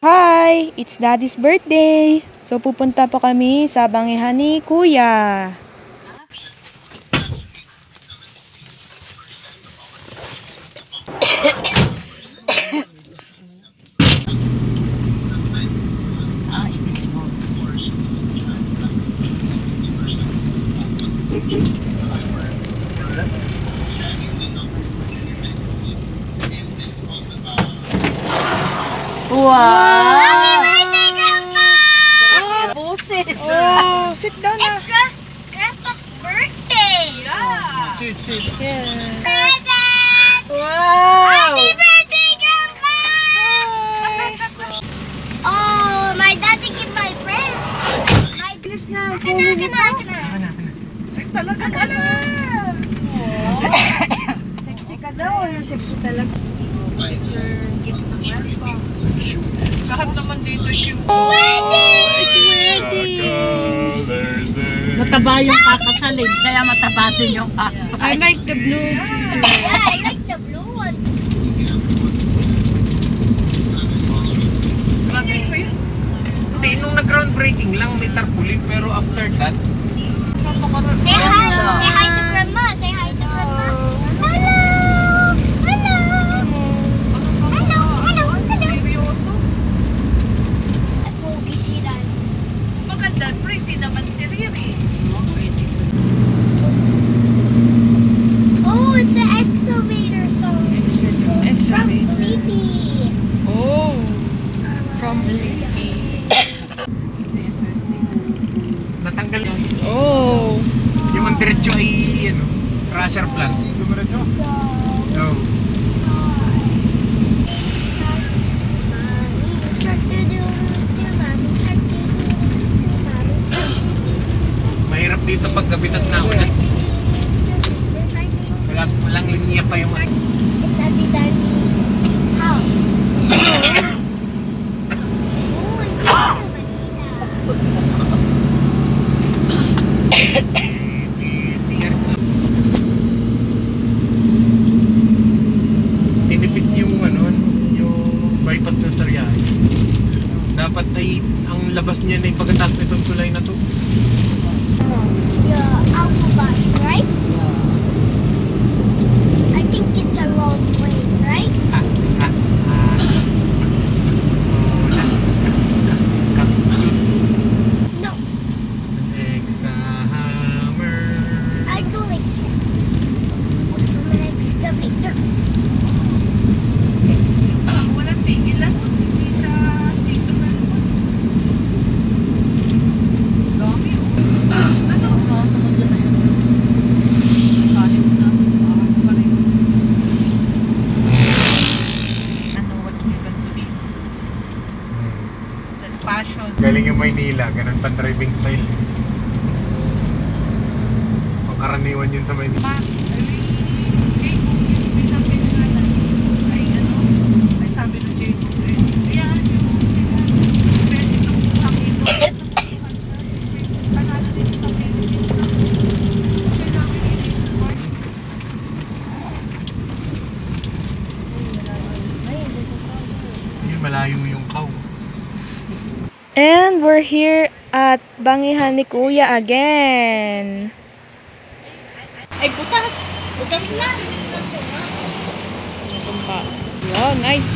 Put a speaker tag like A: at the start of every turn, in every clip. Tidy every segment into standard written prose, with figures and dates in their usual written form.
A: Hi! It's Daddy's birthday! So pupunta po kami sa bangihan ni Kuya.
B: Wow!
C: Happy birthday, Grandpa!
B: Boses!
A: Oh, sit down na.
C: It's Grandpa's birthday!
B: Yeah!
A: Sit.
C: Present!
B: Wow!
C: Happy birthday, Grandpa! Oh, my daddy give my friend. My bilis na. Kana.
B: Talaga ka na! Sexy ka daw. Sexy talaga. Sir, gifts to Grandpa. Shoes. Lahat naman dito shoes.
A: It's ready!
D: Mataba yung kakasalin, kaya mataba din yung kakasal.
A: I like the blue
C: Yeah,
A: dress.
C: I like the blue one.
B: Grabe pa yun.
E: Hindi, nung nag-groundbreaking lang may tarpaulin, pero after that,
C: Say hi. Say hi to Grandma. Say hi to Grandma. Hello. Hello. Hello.
B: Seryoso?
C: Pogi si Lance.
B: Maganda, pretty naman si Riri.
C: Oh, it's an excavator song. From
A: Excavator.
C: Blippi.
A: Oh, from Blippi.
E: natanggal
A: Oh,
E: yung ang diretso ay, crusher plant.
C: So
E: No. Mahirap dito pag gabitas na ulan. Walang linya pa yung
C: house.
E: tinipid yung yung bypass ng Sariay. Dapat ay ang labas niya na yung pagkatapos nitong tulay na to.
C: Yeah, autobahn, right? I think it's a long way, right?
E: Cactus.
C: No,
E: Extra hammer.
C: I do like it. From an excavator.
B: Walang tigilan. Hindi siya seasonal. Dami oh. Ano? Kahit na, akas pa rin. Ano was given to me? That passion.
E: Galing yung Maynila, ganun pa driving style. Pangkaraniwan yun sa Maynila.
B: Ma, Jacob, yung pinapinalan ay ay sabi ng Jacob ayan yung sila pwede nung pakito panalo dito sa Philippines siya namin in-invite.
E: Yun, malayo yung cow.
A: and we're here at bangihan ni Kuya again.
D: Ay, butas! Butas na!
A: Yeah, nice.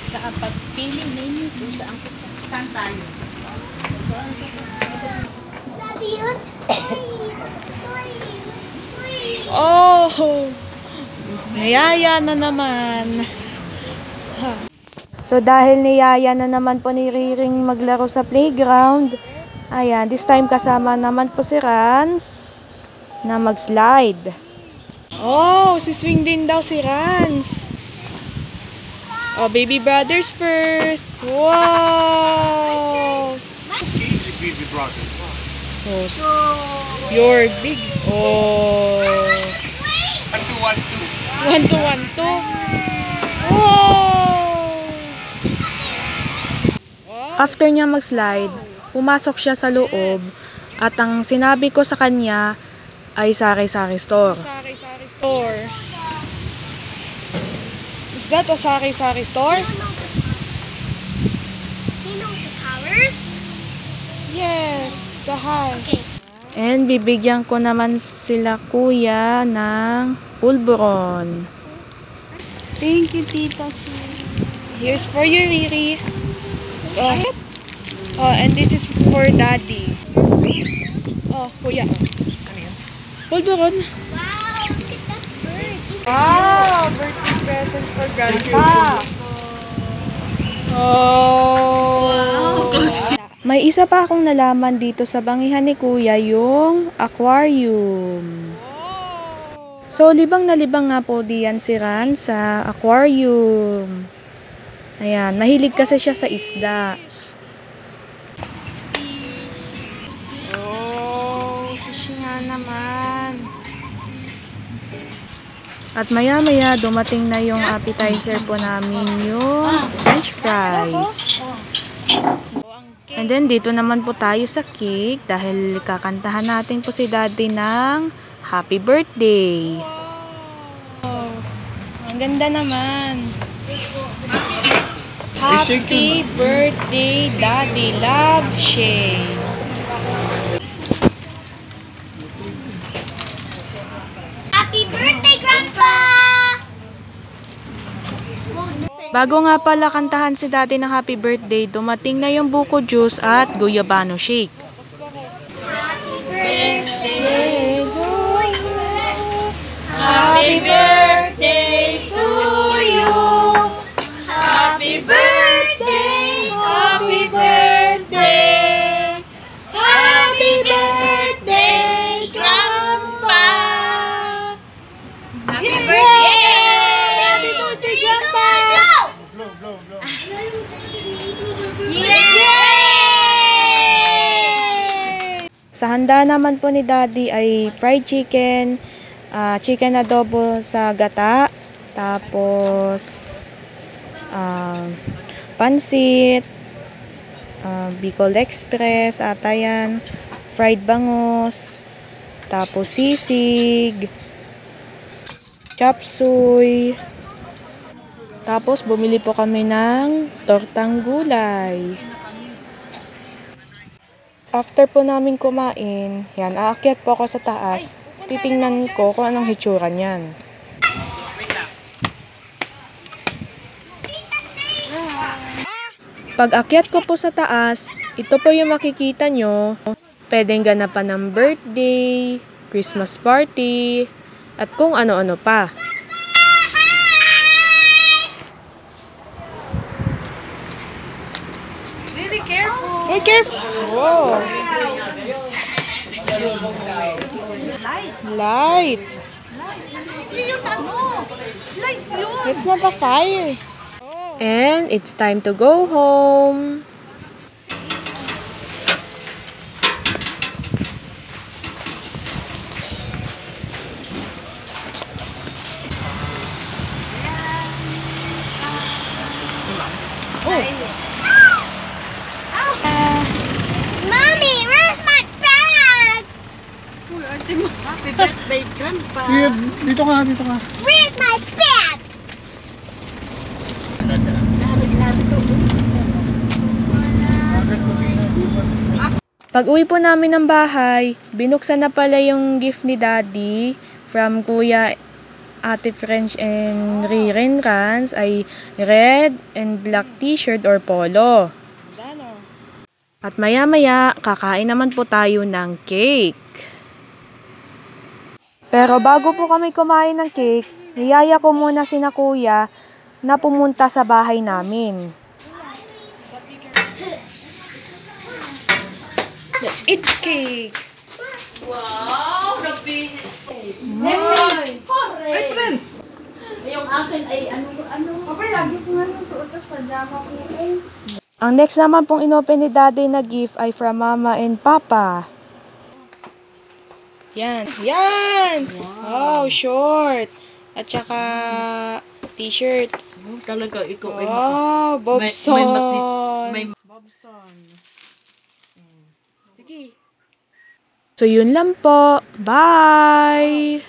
D: Saan pagpili ninyo kung saan saan tayo?
C: Daddy, let's play. Let's play. Let's play.
A: Oh, niyaya na naman. So dahil niyaya na naman po ni Riring maglaro sa playground, ayan, this time kasama naman po si Rans na mag-slide. Oh, siswing din daw si Rans. Oh, baby brothers first. Wow!
E: Baby brother.
A: Oh, you're big. Oh.
E: 1, 2, 1, 2.
A: 1, 2, 1, 2. Wow! After niya mag-slide, pumasok siya sa loob at ang sinabi ko sa kanya ay sari-sari store. Sari-sari store. that a sari-sari store?
C: Do you know the colors?
A: Yes, it's a high.
C: Okay.
A: And bibigyan ko naman sila kuya ng pulburon.
D: Thank you, Tita.
A: Here's for you, Riri. Oh, and this is for Daddy. Oh, kuya. Pulburon.
C: Wow, look at that bird.
A: Wow, birthday present for Grandpa. Oh. May isa pa akong nalaman dito sa bangihan ni Kuya, yung aquarium. So, libang na libang nga po diyan si Ran sa aquarium. Ayan, mahilig kasi siya sa isda. Oh, fish nga naman. At maya-maya, dumating na yung appetizer po namin, yung French fries. And then, dito naman po tayo sa cake dahil kakantahan natin po si Daddy ng Happy Birthday. Oh, ang ganda naman. Happy Birthday, Daddy Love Shake.
C: Happy birthday, Grandpa!
A: Bago nga pala kantahan si Daddy ng Happy Birthday, dumating na yung buko juice at guyabano shake.
D: Happy birthday to you. Happy birthday. Happy birthday. Happy birthday, Grandpa. Happy birthday. Happy birthday, Grandpa.
A: Sa handa naman po ni Daddy ay fried chicken, chicken adobo sa gata, tapos pansit, Bicol Express, ata yan, fried bangus, tapos sisig, chop suey, tapos bumili po kami ng tortang gulay. After po namin kumain, yan, aakyat po ako sa taas. Titingnan ko kung anong hitsura niyan. Pag akyat ko po sa taas, ito po yung makikita nyo. Pwedeng ganapan ng birthday, Christmas party, at kung ano-ano pa.
D: Very careful.
A: Be careful! Whoa! Light! It's not a fire. And it's time to go home.
C: Mommy, where's my bag?
D: Happy birthday, Grandpa.
E: Dito ka.
C: Where's my bag?
A: Pag uwi po namin ng bahay, binuksan na pala yung gift ni Daddy from Kuya, Ate French and Ririn Rans ay red and black t-shirt or polo. At maya-maya, kakain naman po tayo ng cake. Pero bago po kami kumain ng cake, niyaya ko muna sina Kuya na pumunta sa bahay namin. Let's eat cake!
D: Wow, grabe. Yung akin ay ano.
A: Ang next naman pong inopen ni Daddy na gift ay from Mama and Papa. Yan. Yan! Wow, short. At saka t-shirt.
D: Talaga ikaw ay
A: Oh, Bobson.
D: may
A: Bobson. Sige. So, yun lang po. Bye!